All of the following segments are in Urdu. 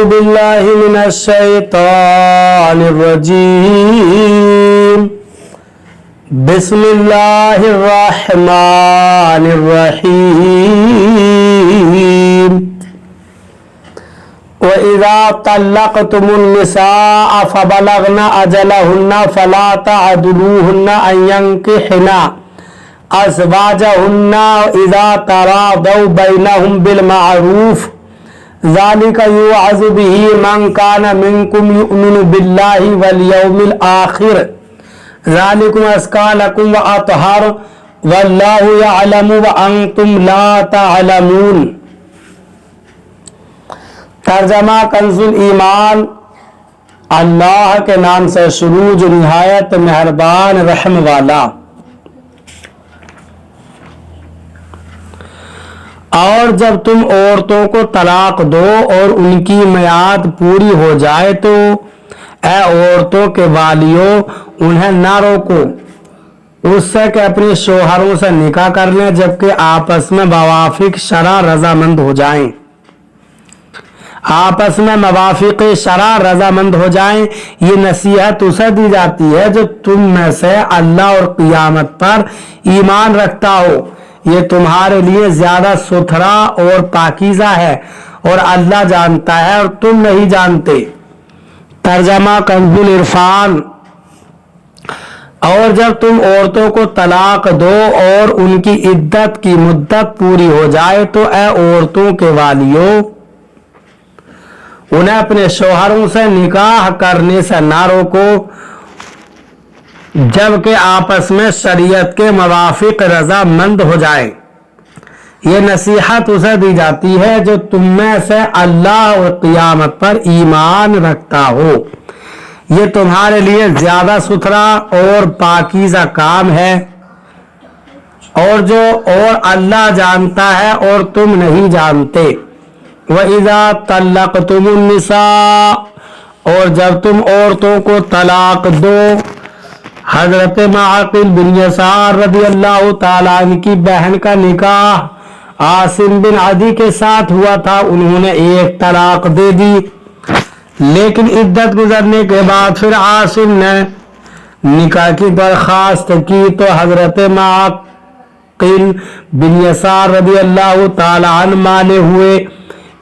باللہ من الشیطان الرجیم بسم اللہ الرحمن الرحیم وَإِذَا طَلَّقْتُمُ النِّسَاءَ فَبَلَغْنَ أَجَلَهُنَّ فَلَا تَعْضُلُوهُنَّ أَن يَنكِحْنَ أَزْوَاجَهُنَّ إِذَا تَرَاضَوْا بَيْنَهُم بِالْمَعْرُوفِ ذَلِكَ يُوعَظُ بِهِ مَن كَانَ مِنكُمْ يُؤْمِنُ بِاللَّهِ وَالْيَوْمِ الْآخِرِ ذَلِكُمْ أَزْكَىٰ لَكُمْ وَأَطْهَرُ وَاللَّهُ يَعْلَمُ وَأَنتُمْ لَا تَعْلَمُونَ۔ ترجمہ کنز الایمان۔ اللہ کے نام سے شروع جو نہایت مہربان رحم والا۔ اور جب تم عورتوں کو طلاق دو اور ان کی میعاد پوری ہو جائے تو اے عورتوں کے والیوں انہیں نہ روکو اس سے کہ اپنے شوہروں سے نکاح کر لیں جبکہ آپس میں موافق شرع رضامند ہو جائیں۔ آپس میں موافق شرع رضامند ہو جائیں۔ یہ نصیحت اسے دی جاتی ہے جو تم میں سے اللہ اور قیامت پر ایمان رکھتا ہو۔ یہ تمہارے لیے زیادہ ستھرا اور پاکیزہ ہے اور اللہ جانتا ہے اور تم نہیں جانتے۔ ترجمہ کنز العرفان۔ اور جب تم عورتوں کو طلاق دو اور ان کی عدت کی مدت پوری ہو جائے تو اے عورتوں کے والیوں انہیں اپنے شوہروں سے نکاح کرنے سے نہ روکو جبکہ آپس میں شریعت کے موافق رضامند ہو جائیں۔ یہ نصیحت اسے دی جاتی ہے جو تم میں سے اللہ اور قیامت پر ایمان رکھتا ہو۔ یہ تمہارے لیے زیادہ ستھرا اور پاکیزہ کام ہے اور اللہ جانتا ہے اور تم نہیں جانتے۔ وَإِذَا طَلَّقْتُمُ النِّسَاءَ اور جب تم عورتوں کو طلاق دو۔ حضرت معقل بن یسار رضی اللہ تعالیٰ عنہ کی بہن کا نکاح عاصم بن عدی کے ساتھ ہوا تھا۔ انہوں نے ایک طلاق دے دی لیکن عدت گزرنے کے بعد پھر عاصم نے نکاح کی درخواست کی تو حضرت معقل بن یسار رضی اللہ تعالیٰ عنہ مانے ہوئے۔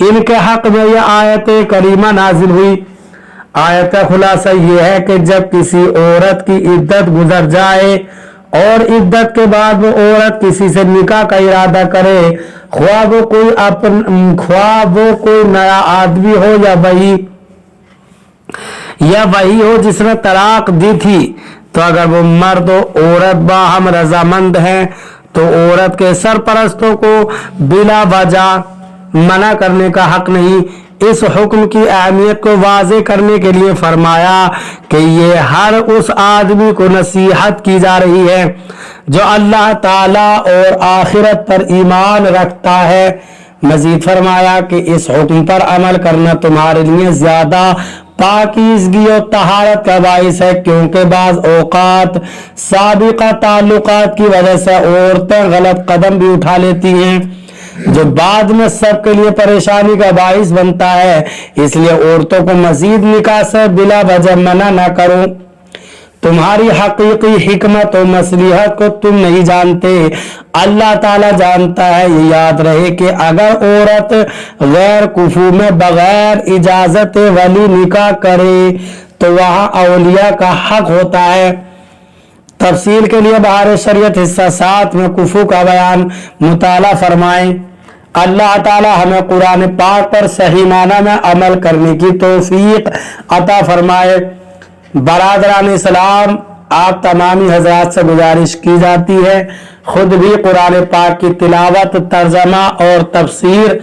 ان کے حق میں یہ آیت کریمہ نازل ہوئی۔ آیت خلاصہ یہ ہے کہ جب کسی عورت کی عدت گزر جائے اور عدت کے بعد وہ عورت کسی سے نکاح کا ارادہ کرے خواہ وہ کوئی نیا آدمی ہو یا وہی ہو جس نے طلاق دی تھی تو اگر وہ مرد و عورت باہم رضامند ہیں تو عورت کے سرپرستوں کو بلا وجہ منع کرنے کا حق نہیں۔ اس حکم کی اہمیت کو واضح کرنے کے لیے فرمایا کہ یہ ہر اس آدمی کو نصیحت کی جا رہی ہے جو اللہ تعالیٰ اور آخرت پر ایمان رکھتا ہے۔ مزید فرمایا کہ اس حکم پر عمل کرنا تمہارے لیے زیادہ پاکیزگی اور طہارت کا باعث ہے کیونکہ بعض اوقات سابقہ تعلقات کی وجہ سے عورتیں غلط قدم بھی اٹھا لیتی ہیں جو بعد میں سب کے لیے پریشانی کا باعث بنتا ہے۔ اس لیے عورتوں کو مزید نکاح سے بلا وجہ منع نہ کرو۔ تمہاری حقیقی حکمت و مصلحت کو تم نہیں جانتے، اللہ تعالیٰ جانتا ہے۔ یہ یاد رہے کہ اگر عورت غیر کفو میں بغیر اجازت ولی نکاح کرے تو وہاں اولیاء کا حق ہوتا ہے۔ تفصیل کے لیے بہار شریعت حصہ 7 میں کفو کا بیان مطالعہ فرمائیں۔ اللہ تعالیٰ ہمیں قرآن پاک پر صحیح معنی میں عمل کرنے کی توفیق عطا فرمائے۔ برادران اسلام، آپ تمامی حضرات سے گزارش کی جاتی ہے خود بھی قرآن پاک کی تلاوت، ترجمہ اور تفسیر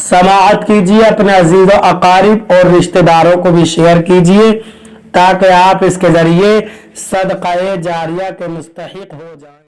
سماعت کیجیے، اپنے عزیز و اقارب اور رشتہ داروں کو بھی شیئر کیجیے تاکہ آپ اس کے ذریعے صدقہ جاریہ کے مستحق ہو جائیں۔